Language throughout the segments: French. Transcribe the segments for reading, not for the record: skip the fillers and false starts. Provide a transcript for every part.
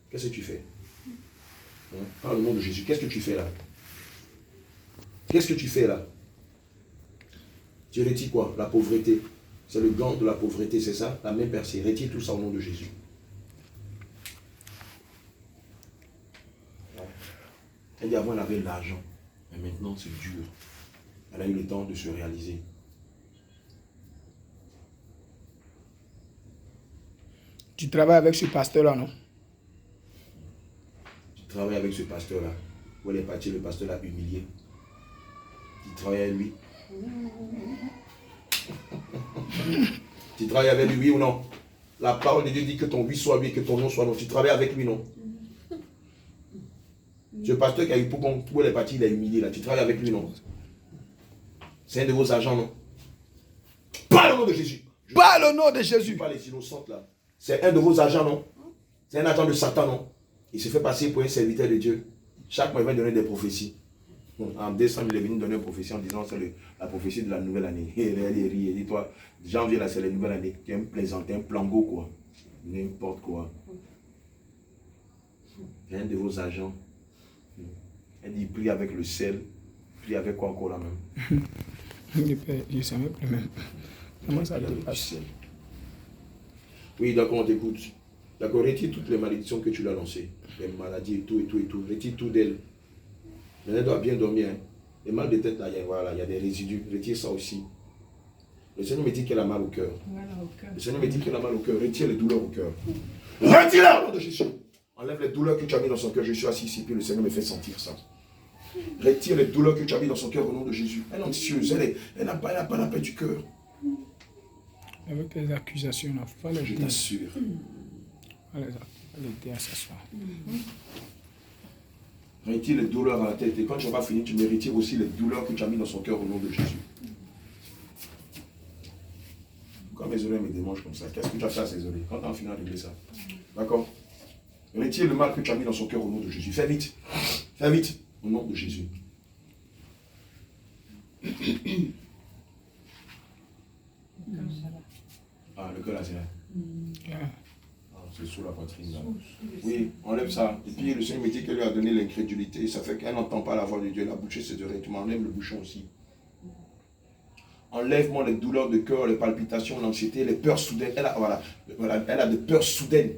Qu'est-ce que tu fais? Par le nom de Jésus, qu'est-ce que tu fais là? Qu'est-ce que tu fais là? Tu retires quoi? La pauvreté. C'est le gant de la pauvreté, c'est ça? La main percée. Retire tout ça au nom de Jésus. Elle dit avant elle avait l'argent, mais maintenant c'est dur. Elle a eu le temps de se réaliser. Tu travailles avec ce pasteur-là, non? Tu travailles avec ce pasteur-là. Où elle est partie, le pasteur l'a humilié. Tu travailles avec lui. Tu travailles avec lui, oui ou non? La parole de Dieu dit que ton oui soit oui, que ton non soit non. Tu travailles avec lui, non? Ce pasteur qui a eu Pougon, où elle est partie, il a humilié là. Tu travailles avec lui, non? C'est un de vos agents, non? Pas le nom de Jésus. Pas le nom de Jésus. Pas les innocentes là. C'est un de vos agents, non? C'est un agent de Satan, non? Il se fait passer pour un serviteur de Dieu. Chaque mois, il va donner des prophéties. En décembre, il est venu donner une prophétie en disant c'est la prophétie de la nouvelle année. Et il rit, il dit toi, janvier là, c'est la nouvelle année. Tu aimes plaisanter, un plango quoi. N'importe quoi. C'est un de vos agents. Elle dit, prie avec le sel. Prie avec quoi encore là même? Je ne sais même plus même. Comment ça dépasse? Oui, d'accord, on t'écoute. D'accord, retire toutes les malédictions que tu lui as lancées. Les maladies et tout, et tout, et tout. Retire tout d'elle. Mais elle doit bien dormir. Hein. Les mal de tête, là, voilà, il y a des résidus. Retire ça aussi. Le Seigneur me dit qu'elle a mal au cœur. Le Seigneur me dit qu'elle a mal au cœur. Retire les douleurs au cœur. Retire-la au nom de Jésus. Enlève les douleurs que tu as mis dans son cœur. Je suis assis ici, puis le Seigneur me fait sentir ça. Retire les douleurs que tu as mis dans son cœur au nom de Jésus. Elle est anxieuse, elle n'a pas la paix du cœur. Avec les accusations, il faut je t'assure. les aider à s'asseoir. Retire les douleurs dans la tête. Et quand tu vas finir, tu me retires aussi les douleurs que tu as mis dans son cœur au nom de Jésus. Quand mes oreilles me démangent comme ça, qu'est-ce que tu as fait à ces oreilles? Quand tu as fini de régler ça. D'accord? Retire le mal que tu as mis dans son cœur au nom de Jésus. Fais vite. Fais vite. Au nom de Jésus. Ah, le cœur là, c'est là. Ah, c'est sous la poitrine là. Oui, enlève ça. Et puis le Seigneur me dit qu'elle lui a donné l'incrédulité. Ça fait qu'elle n'entend pas la voix de Dieu. Elle a bouché ses oreilles. Tu m'enlèves le bouchon aussi. Enlève-moi les douleurs de cœur, les palpitations, l'anxiété, les peurs soudaines. Elle a des peurs soudaines.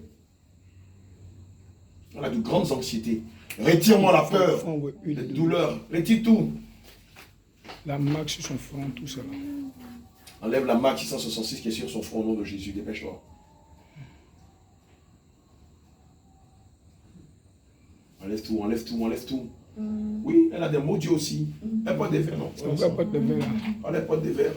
Elle a de grandes anxiétés. Retire-moi la peur, les douleurs. Retire tout. La marque sur son front, tout ça. Enlève la marque 666 qui est sur son front au nom de Jésus. Dépêche-toi. Enlève tout, enlève tout, enlève tout. Oui, elle a des mots Dieu aussi. Elle porte des verres, non? Elle porte des verres. Elle porte des verres.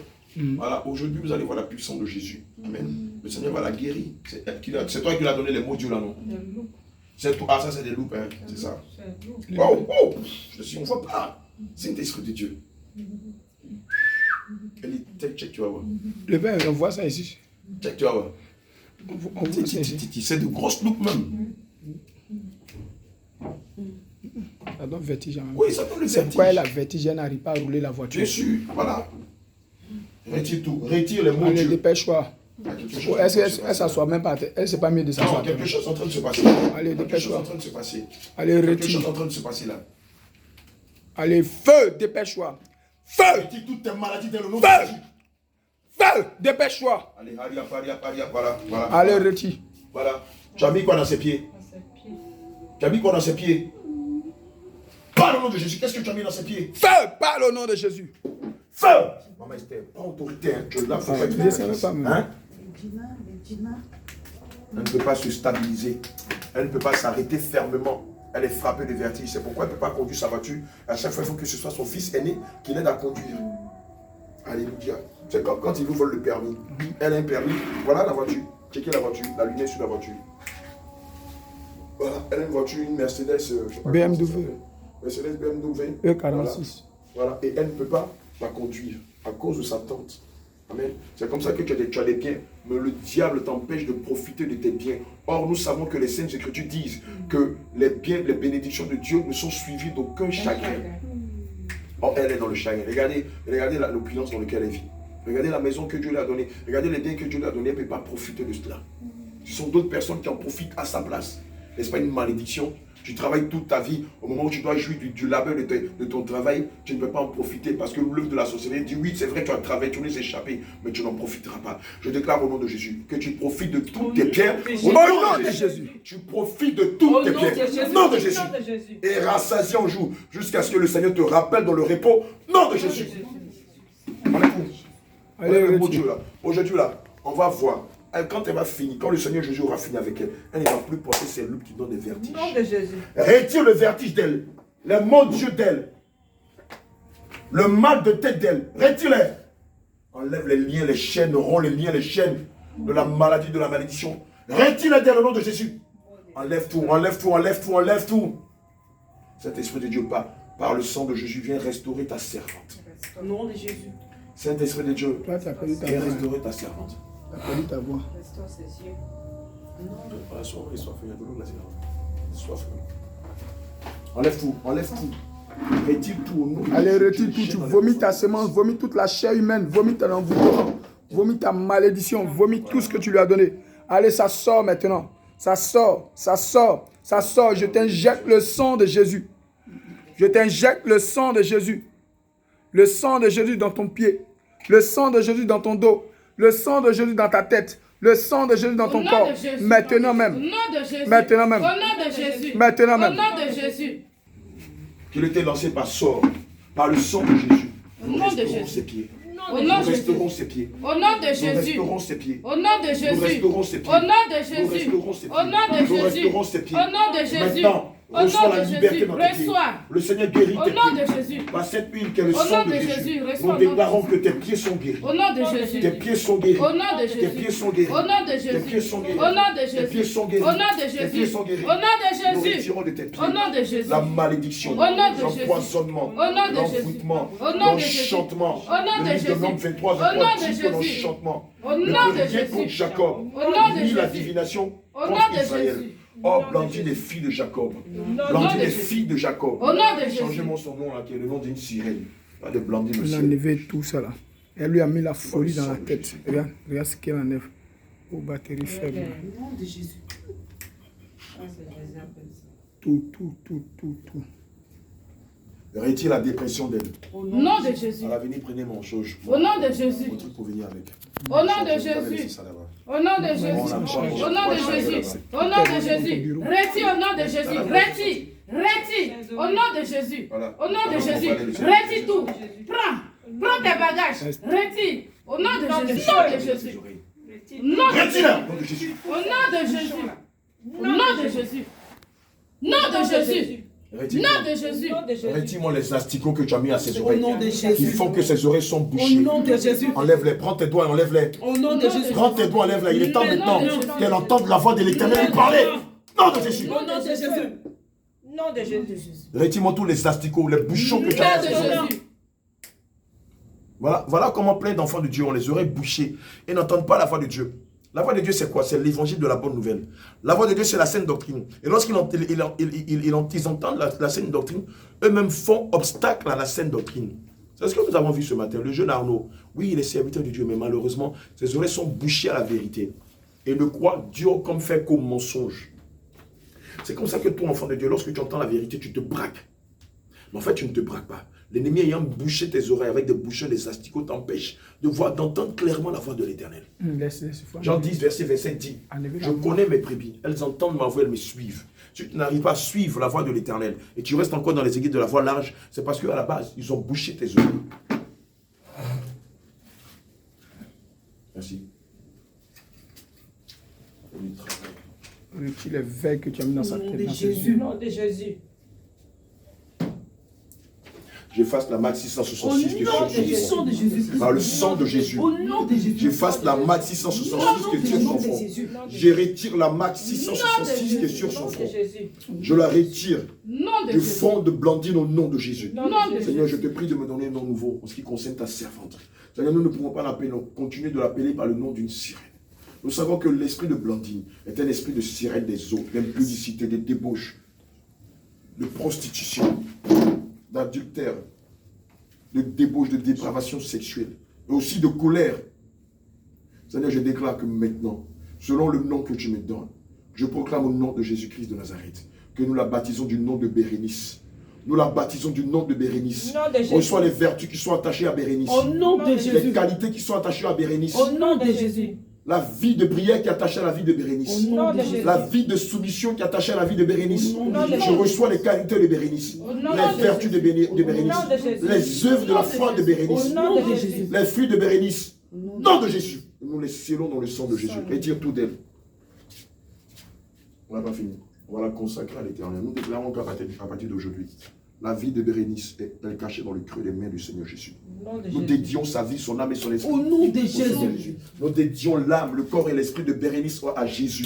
Voilà, aujourd'hui, vous allez voir la puissance de Jésus. Amen. Le Seigneur va la guérir. C'est toi qui lui as donné les mots Dieu là, non? Ah, ça c'est des loupes, hein. C'est ça. Oh, oh, on ne voit pas. C'est un esprit de Dieu. Check, tu vas voir. Le père, on voit ça ici. Check, tu vas voir. C'est de grosses loupes même. Ça donne vertige. Oui, ça donne le vertige. C'est pourquoi elle a vertige, elle n'arrive pas à rouler la voiture. Bien sûr, voilà. Retire tout. Retire les mots Dieu. Dépêche-toi. Est-ce qu'elle s'assoit même pas? Elle ne s'est pas mieux de s'asseoir. Non, quelque chose est en train de se passer. Allez, dépêche-toi. Quelque chose est en train de se passer. Allez, retire. Quelque chose est en train de se passer là. Allez, feu, dépêche-toi. Feu! Retire toutes tes maladies dans le nom de Feu! Jésus. Feu! Dépêche-toi. Allez, voilà. Allez, retire. Voilà. Tu as mis quoi dans ses pieds? Tu as mis quoi dans ses pieds? Parle au nom de Jésus. Qu'est-ce que tu as mis dans ses pieds? Feu! Parle au nom de Jésus. Feu! Maman Esther, prends autorité. Hein. Tu l'as fait. Je ne savais pas même. Hein? Elle ne peut pas se stabiliser. Elle ne peut pas s'arrêter fermement. Elle est frappée de vertige. C'est pourquoi elle ne peut pas conduire sa voiture. À chaque fois, il faut que ce soit son fils aîné qui l'aide à conduire. Alléluia. C'est comme quand il vous vole le permis. Elle a un permis. Voilà la voiture. Checkez la voiture. La lumière sur la voiture. Voilà. Elle a une voiture, une Mercedes. BMW. Mercedes BMW. E46. Voilà. Et elle ne peut pas la conduire à cause de sa tante. Amen. C'est comme ça que tu as des biens. Mais le diable t'empêche de profiter de tes biens. Or, nous savons que les Saintes Écritures disent que les biens, les bénédictions de Dieu ne sont suivies d'aucun chagrin. Or, elle est dans le chagrin. Regardez l'opulence dans laquelle elle vit. Regardez la maison que Dieu lui a donnée. Regardez les biens que Dieu lui a donnés. Elle ne peut pas profiter de cela. Ce sont d'autres personnes qui en profitent à sa place. N'est-ce pas une malédiction? Tu travailles toute ta vie. Au moment où tu dois jouir du labeur de ton travail, tu ne peux pas en profiter parce que l'œuvre de la société dit oui, c'est vrai, tu as travaillé, tu nous échappé, mais tu n'en profiteras pas. Je déclare au nom de Jésus que tu profites de toutes tes pierres. Au nom de Jésus. Tu profites de toutes tes pierres. Au nom de Jésus. Et rassasié en jour jusqu'à ce que le Seigneur te rappelle dans le repos. Nom de Jésus. Allez, le beau Dieu là. Aujourd'hui là, on va voir. Quand elle va finir, quand le Seigneur Jésus aura fini avec elle, elle ne va plus porter ses loups qui donnent des vertiges. Nom de Jésus. Retire le vertige d'elle, le maux Dieu d'elle, le mal de tête d'elle. Retire-les. Enlève les liens, les chaînes, romps les liens, les chaînes de la maladie, de la malédiction. Retire-les d'elle au nom de Jésus. Enlève tout, enlève tout, enlève tout, enlève tout. Cet esprit de Dieu, par le sang de Jésus, viens restaurer ta servante. Au nom de Jésus. Saint-Esprit de Dieu, Toi, tu as perdu ta viens voix. restaurer ta servante. Tu as perdu ta voix. Restaure ses yeux. Enlève tout, enlève tout. Retire tout au nom de Allez, Jésus. retire tout. Tu vomis ta semence, vomis toute la chair humaine, vomis ton envoûtement, vomis ta malédiction, vomis tout ce que tu lui as donné. Allez, ça sort maintenant. Ça sort, ça sort, ça sort. Je t'injecte le sang de Jésus. Je t'injecte le sang de Jésus. Le sang de Jésus dans ton pied. Le sang de Jésus dans ton dos. Le sang de Jésus dans ta tête. Le sang de Jésus dans ton corps. Maintenant même. Au nom de Jésus. Maintenant même. Au nom de Jésus. Maintenant Au même. nom de Jésus. Qu'il était lancé par sort, par le sang de Jésus. Nous nom de restaurons Jésus. ses pieds. Au Nous nom de restaurons Jésus. ses pieds. Au nom de Nous Jésus. restaurons ses pieds. Au nom de Nous Jésus. restaurons ses pieds. Au nom de Nous Jésus. restaurons ses pieds. Au nom de Nous Jésus. restaurons ses pieds. Au nom de Jésus. Maintenant, Au nom reçois de la liberté Jésus. dans tes pieds. Reçois. Le Seigneur guérit Au tes nom de pieds. Jésus. Par cette huile qui est le Au sang nom de de Jésus, Jésus, nous reçois. déclarons que tes pieds sont guéris. Au nom de Jésus. Tes pieds sont guéris. Au nom de Tes Jésus. pieds sont guéris. Au nom de Tes Jésus. pieds sont guéris. Au nom de Tes Jésus. pieds sont guéris. Au nom de Tes pieds Jésus. sont guéris. Au nom de Nous Jésus. retirons de tes pieds Au nom de Jésus. la malédiction, Au nom de Jésus. l'empoisonnement, Au nom de Jésus. l'envoûtement, Au nom de Jésus. l'enchantement. Au nom de Le livre de Jésus. Nombre 23, Au nom 23 de dit que Jésus. l'enchantement, Au nom le de rien Jésus. contre Jacob, Au nom de ni la Jésus. divination Au nom contre de Israël. Jésus. Oh, Blandine les filles de Jacob. nom Blandine de les Jésus. filles de Jacob. Au nom de Changez Jésus. mon son nom là, qui est le nom d'une sirène. Pas de Blandine Elle a aussi. enlevé tout ça là. Elle lui a mis la folie dans la sang de tête. Jésus. Regarde, regarde ce qu'elle enlève. Aux batteries faibles. Au nom de Jésus. Ah, c'est Jésus appelle ça. Tout, tout, tout, tout, tout. Retire la dépression d'elle. Au Nom de Jésus. À l'avenir, prenez mon chose. Au nom de Jésus. Votre truc pour venir avec. Au nom de Je vais pas Jésus. laisser ça là-bas. Au nom de Jésus. Au nom de Jésus. Au nom de Jésus. Retire au nom de Jésus. Retire. Retire. Au nom de Jésus. Voilà. Au nom de Voilà, Jésus. on va aller le faire. Retire tout. Prends. Prends tes bagages. Retire. Au nom de Jésus. Au nom de Jésus. Au nom de Jésus. Retire-la. Au nom de Jésus. Au nom de Jésus. Au nom de Jésus. Nom de Jésus. Retire-moi. Nom de Jésus. Retire-moi les asticots que tu as mis à ses Au oreilles. nom de Qui Jésus. font que ses oreilles sont Au bouchées. nom de Jésus. Enlève-les. Prends tes doigts et enlève-les. Au nom de Jésus. Prends tes doigts, enlève-les. Il est temps Au nom maintenant de Jésus. qu'elle entende la voix de l'Éternel lui parler. Nom de Jésus. Au nom de Jésus. Nom de Jésus. Retire-moi tous les asticots, les bouchons que tu as Nom mis de à ses oreilles. Jésus. Voilà comment plein d'enfants de Dieu ont les oreilles bouchées et n'entendent pas la voix de Dieu. La voix de Dieu, c'est quoi? C'est l'évangile de la bonne nouvelle. La voix de Dieu, c'est la saine doctrine. Et lorsqu'ils entendent la saine doctrine, eux-mêmes font obstacle à la saine doctrine. C'est ce que nous avons vu ce matin. Le jeune Arnaud, oui, il est serviteur de Dieu, mais malheureusement, ses oreilles sont bouchées à la vérité. Et le croit dur comme fait comme mensonge. C'est comme ça que toi, enfant de Dieu, lorsque tu entends la vérité, tu te braques. Mais en fait, tu ne te braques pas. L'ennemi ayant bouché tes oreilles avec des bouchons, des asticots, t'empêche d'entendre clairement la voix de l'Éternel. Laisse. Jean 10, verset 27 dit, je connais mes brebis, elles entendent ma voix, elles me suivent. Si tu n'arrives pas à suivre la voix de l'Éternel et tu restes encore dans les aiguilles de la voie large, c'est parce qu'à la base, ils ont bouché tes oreilles. Merci. Retire les veilles que tu as mis dans sa Au nom tête. de Dans ses Jésus. yeux. Au nom de Jésus. J'efface la marque 666 qui est sur son front. de Jésus. Par le sang de Jésus. Au nom de Jésus. J'efface la marque 666 qui est sur son front. Je retire la marque 666 qui est sur son front. Je la retire Nom de du Jésus. fond de Blandine au nom de Jésus. Nom de Seigneur, Jésus. je te prie de me donner un nom nouveau en ce qui concerne ta servante. Seigneur, nous ne pouvons pas l'appeler, nous continuer de l'appeler par le nom d'une sirène. Nous savons que l'esprit de Blandine est un esprit de sirène des eaux, d'impudicité, de débauche, de prostitution, d'adultère, de débauche, de dépravation sexuelle, et aussi de colère. Seigneur, je déclare que maintenant, selon le nom que tu me donnes, Je proclame au nom de Jésus-Christ de Nazareth que nous la baptisons du nom de Bérénice. Nous la baptisons du nom de Bérénice. Reçois les vertus qui sont attachées à Bérénice. Au nom de Jésus. Les qualités qui sont attachées à Bérénice. Au nom de Jésus. La vie de prière qui est attachée à la vie de Bérénice. Au nom de Jésus. La vie de soumission qui est attachée à la vie de Bérénice. Au nom de Je Jésus. reçois les qualités de Bérénice. Les vertus de Bérénice. Au nom de Jésus. Les œuvres de la foi de Bérénice. Au nom de Jésus. Les fruits de Bérénice. Nom de Jésus. Nous les scellons dans le sang de Jésus. Retire tout d'elle. On n'a pas fini. On va la consacrer à l'Éternel. Nous déclarons qu'à partir d'aujourd'hui, la vie de Bérénice est cachée dans le creux des mains du Seigneur Jésus. Nous dédions sa vie, son âme et son esprit. Au nom de au Seigneur Jésus. Nous dédions l'âme, le corps et l'esprit de Bérénice à Jésus.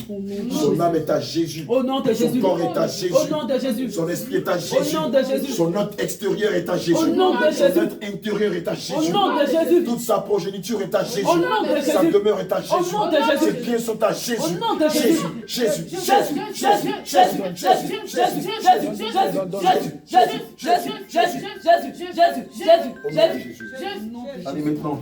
Son âme est à Jésus. Au nom de Jésus. Son corps est à Jésus. Au nom de Jésus. Son esprit est à Jésus. Au nom de Jésus. Son note extérieure est à Jésus. Au nom de Jésus. Son note intérieure est à Jésus. Au nom de Jésus. Toute sa progéniture est à Jésus. Au nom de Sa Jésus. demeure est à Jésus. Au nom de Jésus. Ses biens sont à Jésus. Au nom de Jésus. Jésus, Jésus, Jésus, Jésus, Jésus, Jésus, Jésus, Jésus, Jésus, Jésus, Jésus, Jésus, Jésus. Allez maintenant,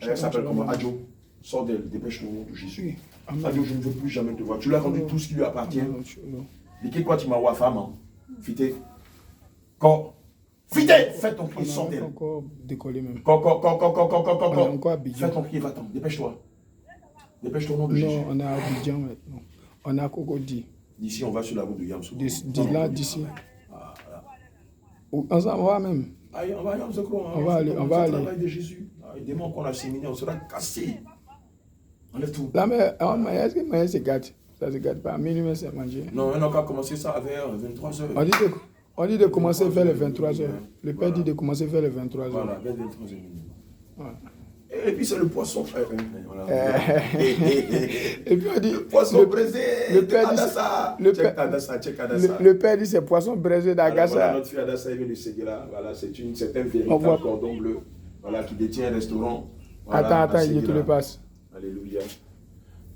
elle s'appelle comment? Adjo, sors d'elle, dépêche-toi au nom de Jésus. Adjo, je ne veux plus jamais te voir. Tu lui as rendu tout ce qui lui appartient. Dis quoi tu m'as oué femme? Fité. Quand? Fité! Fais ton pied, sors d'elle. Encore décollé même. Encore Abidjan. Fais ton pied, va-t'en, dépêche-toi. Dépêche-toi au nom de Jésus. Non, on est à Abidjan maintenant. On est à Cocody. D'ici, on va sur la route de Yamsou. D'ici. On s'en va même. Allez, on va aller à Yamsou. On va aller, on va aller. Le travail de Jésus. Les démons qu'on a séminés, on sera cassés. Enlève tout. Là, mais est-ce que Maïs se gâte? Ça se gâte pas. Minuit, c'est manger. Non, on n'a qu'à commencer ça vers 23h. On dit de commencer vers les 23h. Le Père dit de commencer vers les 23h. Voilà, vers 23h. Voilà. Et puis c'est le poisson. Voilà. Et puis on dit. Poisson braisé. Le Père dit. Adassa. Check Adassa, check Adassa. Le Père dit c'est poisson braisé d'Agassa. Voilà, notre fille Adassa est venue de Séguéla. Voilà, c'est un véritable cordon bleu. Voilà, qui détient un restaurant. Voilà, attends, il te le passe. Alléluia.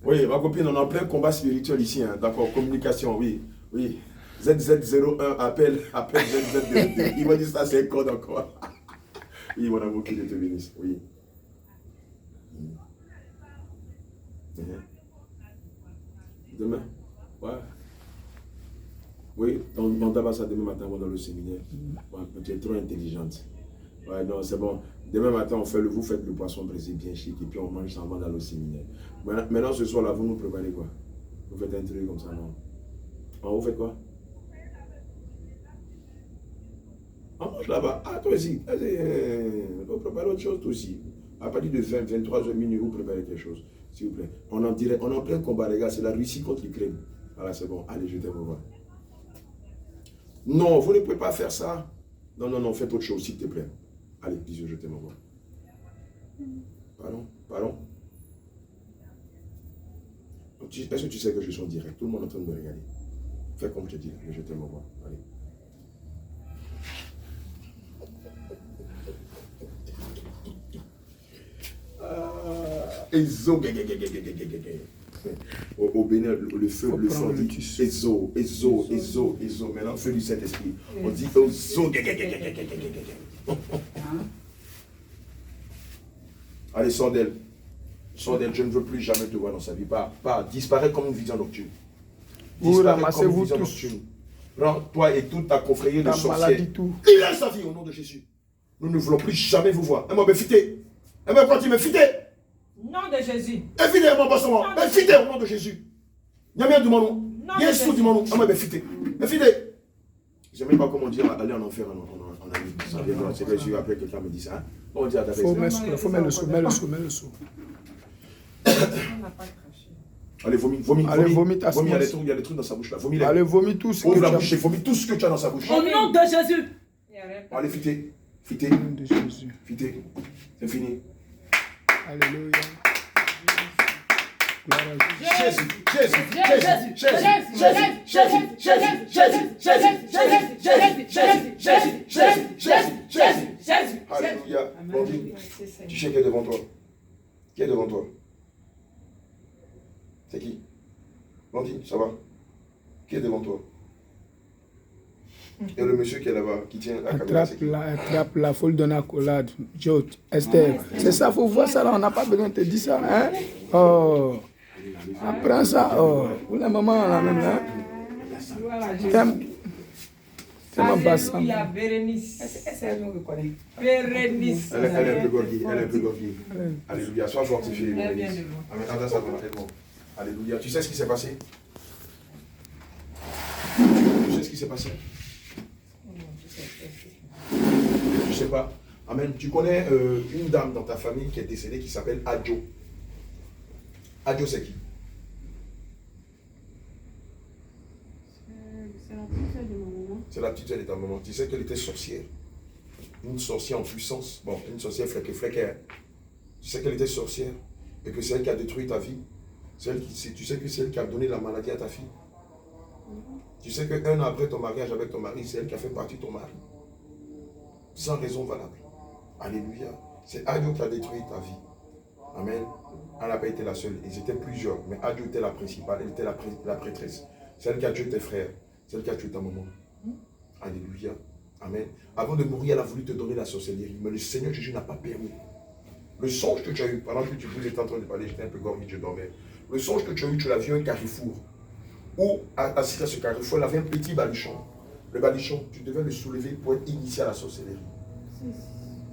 Oui, ma copine, on est en plein combat spirituel ici. Hein. D'accord, communication, oui. Oui. ZZ01, appelle ZZ02. Il m'a dit ça, c'est un code encore. Oui, mon amour, qu'il te bénisse. Oui. Demain? Ouais. Oui, on tabac ça demain matin, on va dans le séminaire. Ouais, tu es trop intelligente. Ouais, non, c'est bon. Demain matin, vous faites le poisson braisé bien chic et puis on mange ça avant d'aller au séminaire. Maintenant, ce soir-là, vous nous préparez quoi? Vous faites un truc comme ça, non? Vous faites quoi? On mange là-bas. Ah, toi aussi. Vous préparez autre chose, toi aussi. À partir de 20, 23h minuit, vous préparez quelque chose. S'il vous plaît. On en plein combat, les gars. C'est la Russie contre l'Ukraine. Voilà, c'est bon. Allez, je t'aime, au revoir. Non, vous ne pouvez pas faire ça. Non, faites autre chose, s'il te plaît. Allez, dis-je, je t'aime, au revoir. Pardon. Est-ce que tu sais que je suis en direct? Tout le monde est en train de me regarder. Fais comme je te dis, je t'aime, au revoir. Allez. Au Bénin, le feu dit Ezo. Maintenant, feu du Saint-Esprit. On dit Ezo. Allez, sors d'elle. Je ne veux plus jamais te voir dans sa vie. Disparaît comme une vision nocturne. Vous ramassez-vous tous. Prends toi et toute ta confrérie de sorciers. Libère sa vie au nom de Jésus. Nous ne voulons plus jamais vous voir. Moi, fité. Quand tu me fité. Nom de Jésus. Fité, mon boss, fité au nom de Jésus. Il y a bien du monde. Il y a un sou du monde. Fité. Fité. Je ne sais même pas comment dire aller en enfer en ami. C'est vrai, si après quelqu'un me dit ça. On dit à ta faut mettre le sou. Allez, vomis. Allez, vomis ta il y a des trucs dans sa bouche là. Vomis. Allez, vomis tout ce que tu as. Ouvre la bouche et vomis tout ce que tu as dans sa bouche. Au nom de Jésus. Allez, fité. Au nom de Jésus. Fité. C'est fini. Alléluia. Alléluia. Tu sais qui est devant toi? Qui est devant toi? C'est qui? Blondine, ça va? Qui est devant toi? Et le monsieur qui est là-bas, qui tient la caméra. Attrape la foule de accolade. Jot, Esther. C'est ça, il faut voir ça là. On n'a pas besoin de te dire ça. Hein? Oh. Apprends ça. Oh, pour la maman, là même, hein. T'aimes ma basse. Alléluia, Bérénice. Elle nous reconnaît. Bérénice. Elle est un peu gorgée, elle est un peu gorgée. Alléluia, sois fortifié. Elle vient de Bérénice. loin. Amen. Attends, ça va, aide-moi. Alléluia. Tu sais ce qui s'est passé? Tu sais ce qui s'est passé? Je sais pas. Amen. Tu connais une dame dans ta famille qui est décédée qui s'appelle Adjo. Adjo, c'est qui? C'est la petite sœur de ma maman. C'est la petite sœur de ta maman. Tu sais qu'elle était sorcière. Une sorcière en puissance. Bon, une sorcière fléquée. Tu sais qu'elle était sorcière et que c'est elle qui a détruit ta vie. Tu sais que c'est elle qui a donné la maladie à ta fille. Tu sais qu'un an après ton mariage avec ton mari, c'est elle qui a fait partie de ton mari. Sans raison valable. Alléluia. C'est Adjo qui a détruit ta vie. Amen. Elle n'a pas été la seule. Ils étaient plusieurs. Mais Adjo était la principale. Elle était la prêtresse. C'est elle qui a tué tes frères. C'est elle qui a tué ta maman. Alléluia. Amen. Avant de mourir, elle a voulu te donner la sorcellerie. Mais le Seigneur Jésus n'a pas permis. Le songe que tu as eu, pendant que vous étiez en train de parler, j'étais un peu gorgé, je dormais. Le songe que tu as eu, tu l'as vu à un carrefour. Où, assis à ce carrefour, elle avait un petit baluchon. Le baluchon, tu devais le soulever pour être initié à la sorcellerie.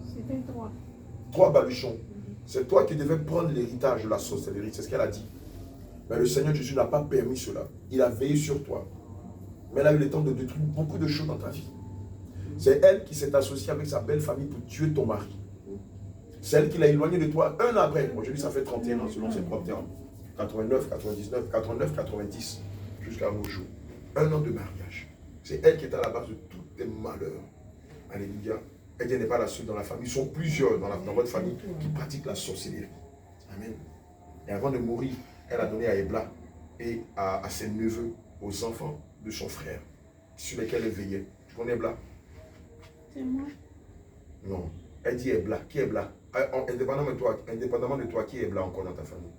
C'était 3. 3 baluchons. C'est toi qui devais prendre l'héritage de la sorcellerie. C'est ce qu'elle a dit. Mais le Seigneur Jésus n'a pas permis cela. Il a veillé sur toi. Mais elle a eu le temps de détruire beaucoup de choses dans ta vie. C'est elle qui s'est associée avec sa belle famille pour tuer ton mari. C'est elle qui l'a éloigné de toi un an après. Aujourd'hui, ça fait 31 ans selon ses propres termes. 89, 99, 89, 90, jusqu'à nos jours. 1 an de mariage. C'est elle qui est à la base de tous tes malheurs. Alléluia. Elle n'est pas la seule dans la famille. Ils sont plusieurs dans votre famille qui pratiquent la sorcellerie. Amen. Et avant de mourir, elle a donné à Ebla et à ses neveux, aux enfants de son frère, sur lesquels elle veillait. Tu connais Ebla? C'est moi. Non. Elle dit Ebla. Qui est Ebla? Indépendamment de toi, qui est Ebla encore dans ta famille?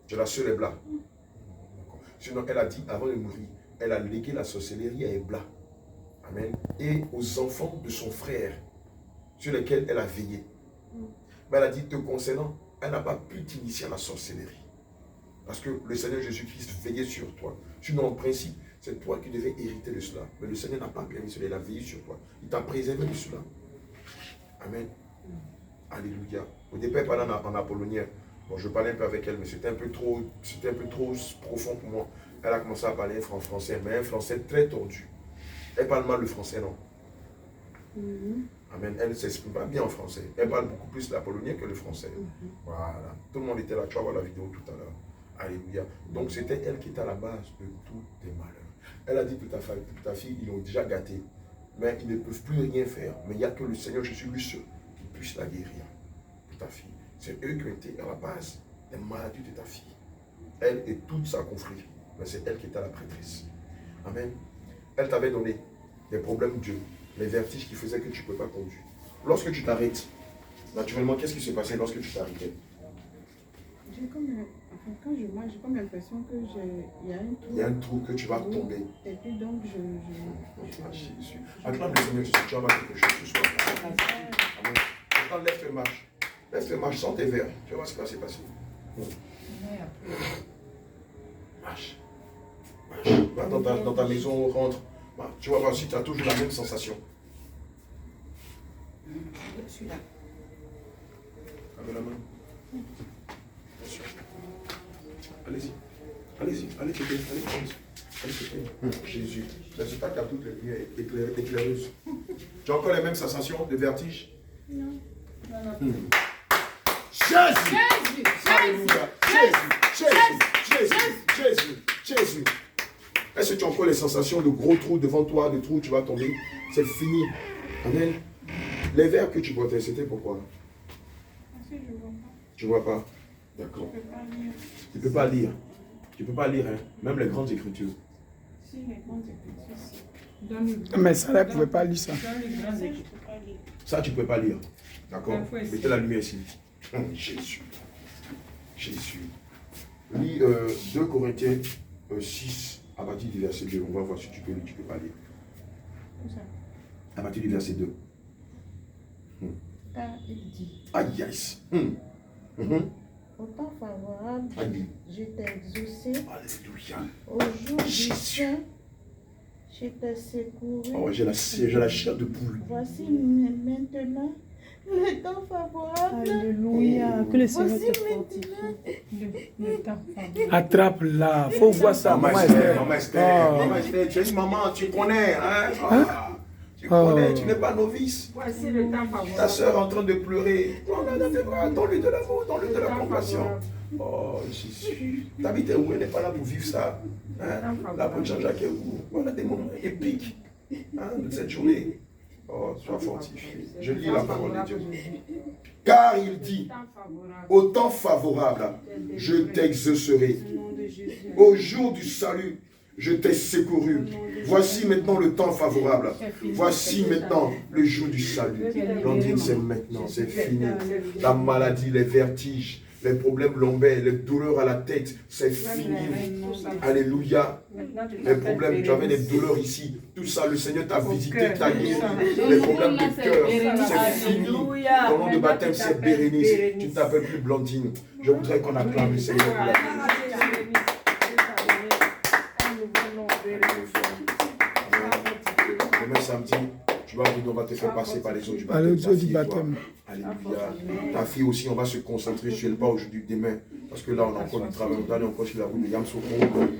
Tu es la seule Ebla. Sinon, elle a dit, avant de mourir, elle a légué la sorcellerie à Ebla. Amen. Et aux enfants de son frère, sur lesquels elle a veillé. Mais elle a dit, te concernant, elle n'a pas pu t'initier à la sorcellerie. Parce que le Seigneur Jésus-Christ veillait sur toi. Sinon, en principe, c'est toi qui devais hériter de cela. Mais le Seigneur n'a pas permis cela, il a veillé sur toi. Il t'a préservé de cela. Amen. Alléluia. Au départ, elle parlait en apollonien. Bon, je parlais un peu avec elle, mais c'était un peu trop profond pour moi. Elle a commencé à parler en français, mais un français très tordu. Elle parle mal le français, non? Amen. Elle ne s'exprime pas bien en français. Elle parle beaucoup plus l'apollonien que le français. Voilà. Tout le monde était là. Tu vas voir la vidéo tout à l'heure. Alléluia. Donc c'était elle qui était à la base de tous tes malheurs. Elle a dit pour ta fille, ils l'ont déjà gâtée. Mais ils ne peuvent plus rien faire. Mais il n'y a que le Seigneur Jésus lui seul qui puisse la guérir. Pour ta fille. C'est eux qui ont été à la base des maladies de ta fille. Elle et toute sa confrérie. Mais c'est elle qui était la prêtresse. Amen. Elle t'avait donné des problèmes d'yeux, les vertiges qui faisaient que tu ne peux pas conduire. Lorsque tu t'arrêtes, naturellement, qu'est-ce qui se passait lorsque tu t'arrêtais? Quand je marche, j'ai comme l'impression que il y a un trou. Il y a un trou que tu vas tomber. Et puis donc, Ah, Jésus. Acclame le Seigneur Jésus, tu vas voir quelque chose ce soir. Amen. Maintenant, lève tes marches. Lève tes marches sans tes verres. Tu vas voir ce qui va se passer. Marche. Marche. Va dans ta maison, rentre. Tu vas voir si tu as toujours la même sensation. Je suis là. Avec la main. Attention. Allez-y. Allez-y. Allez checker. Allez prendre. Allez checker. Jésus. Laisse pas qu'à toutes les lumières éclaireuses. Tu as encore les mêmes sensations de vertige? Non. Jésus! Alléluia! Jésus! Est-ce que tu as encore les sensations de gros trous devant toi, de trous où tu vas tomber? C'est fini. Amen. Les verres que tu portais, c'était pourquoi? Parce que je ne vois pas. Tu ne vois pas? D'accord. Je ne peux pas lire. Tu ne peux pas lire. Tu ne peux pas lire, hein? Même les grandes écritures. Si les grandes écritures, si. Mais ça, elle ne pouvait pas lire ça. Dans les grandes écritures, je ne peux pas lire. Ça, tu ne peux pas lire. D'accord? Il faut essayer. Mettez la lumière ici. Jésus. Jésus. Lis 2 Corinthiens 6, à partir du verset 2. On va voir si tu peux lire, tu ne peux pas lire. Comme ça. À partir du verset 2. Car il dit, Aïe, yes. Au temps favorable, Amen. je t'ai exaucé. Alléluia. Au jour du saint, je t'ai secouru. Oh, j'ai la chair de poule. Voici maintenant le temps favorable. Alléluia. Que le Seigneur Voici te fortifie. maintenant. Le temps favorable. Attrape-la. Faut voir ça. Maman Maman Esther, Esther. Maman Esther, Maman Esther, tu es une maman, tu connais, hein? Tu connais, tu n'es pas novice. Voici le temps favorable. Ta soeur est en train de pleurer. Prends-la dans tes bras, donne-lui de l'amour, donne-lui de la compassion. Oh, Jésus. David est où? Elle n'est pas là pour vivre ça. Hein? La bonne Jean-Jacques est où? Voilà des moments épiques, hein, de cette journée. Oh, sois fortifié. Je lis la parole de Dieu. Car il dit, au temps favorable, je t'exaucerai. Au jour du salut, je t'ai secouru. Voici maintenant le temps favorable. Voici maintenant le jour du salut. Blandine, c'est maintenant, c'est fini. La maladie, les vertiges, les problèmes lombaires, les douleurs à la tête, c'est fini. Alléluia. Les problèmes, tu avais des douleurs ici. Tout ça, le Seigneur t'a visité, t'a guéri. Les problèmes de cœur, c'est fini. Ton nom de baptême, c'est Bérénice. Tu ne t'appelles plus Blandine. Je voudrais qu'on acclame le Seigneur pour la demain samedi, tu vas venir, on va te faire passer par les eaux du baptême. Les eaux du baptême. Alléluia. Ta fille aussi, on va se concentrer sur elle, pas aujourd'hui, demain. Parce que là, on a encore du travail. On est encore sur la route de Yamsoko.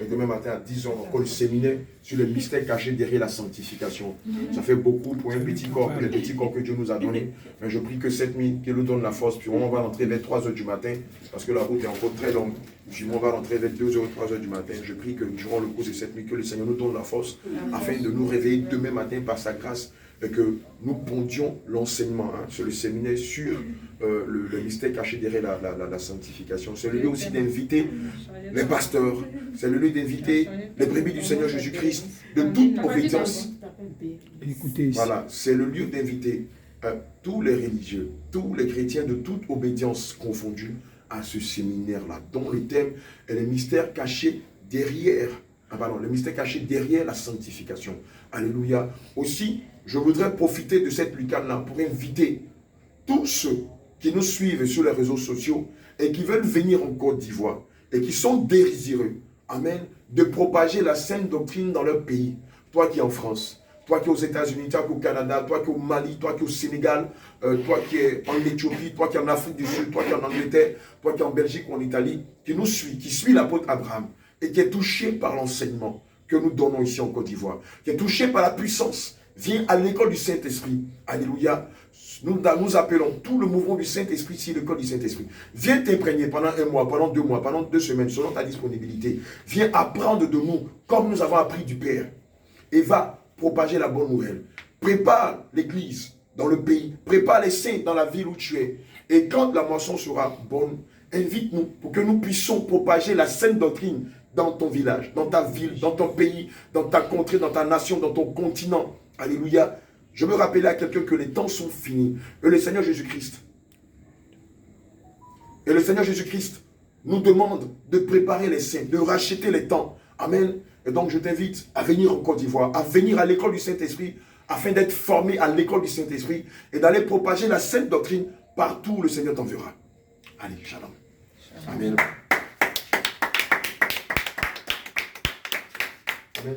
Et demain matin à 10h, on a encore le séminaire sur le mystère caché derrière la sanctification. Ça fait beaucoup pour un petit corps, pour les petits corps que Dieu nous a donnés. Mais je prie que cette nuit, qu'il nous donne la force. Puis on va rentrer vers 3h du matin. Parce que la route est encore très longue. Puis on va rentrer vers 2h ou 3h du matin. Je prie que durant le cours de cette nuit, que le Seigneur nous donne la force afin de nous réveiller demain matin par sa grâce. Et que nous pondions l'enseignement sur le séminaire, sur le mystère caché derrière la sanctification. C'est le lieu aussi d'inviter les pasteurs, c'est le lieu d'inviter les brebis du Seigneur Jésus-Christ de toute obédience. Écoutez ici. Voilà, c'est le lieu d'inviter tous les religieux, tous les chrétiens de toute obédience confondus à ce séminaire-là, dont le thème est le mystère caché derrière, le mystère caché derrière la sanctification. Alléluia. Aussi, je voudrais profiter de cette lucane-là pour inviter tous ceux qui nous suivent sur les réseaux sociaux et qui veulent venir en Côte d'Ivoire et qui sont désireux, amen, de propager la sainte doctrine dans leur pays. Toi qui es en France, toi qui es aux États-Unis, toi qui es au Canada, toi qui es au Mali, toi qui es au Sénégal, toi qui es en Éthiopie, toi qui es en Afrique du Sud, toi qui es en Angleterre, toi qui es en Belgique ou en Italie, qui nous suit, qui suit l'apôtre Abraham et qui est touché par l'enseignement que nous donnons ici en Côte d'Ivoire, qui est touché par la puissance. Viens à l'école du Saint-Esprit. Alléluia. Nous appelons tout le mouvement du Saint-Esprit ici l'école du Saint-Esprit. Viens t'imprégner pendant 1 mois, pendant 2 mois, pendant 2 semaines, selon ta disponibilité. Viens apprendre de nous, comme nous avons appris du Père. Et va propager la bonne nouvelle. Prépare l'église dans le pays. Prépare les saints dans la ville où tu es. Et quand la moisson sera bonne, invite-nous pour que nous puissions propager la sainte doctrine dans ton village, dans ta ville, dans ton pays, dans ta contrée, dans ta nation, dans ton continent. Alléluia. Je veux rappeler à quelqu'un que les temps sont finis. Et le Seigneur Jésus-Christ nous demande de préparer les saints, de racheter les temps. Amen. Et donc je t'invite à venir en Côte d'Ivoire, à venir à l'école du Saint-Esprit, afin d'être formé à l'école du Saint-Esprit et d'aller propager la sainte doctrine partout où le Seigneur t'enverra. Allez, shalom. Amen. Amen.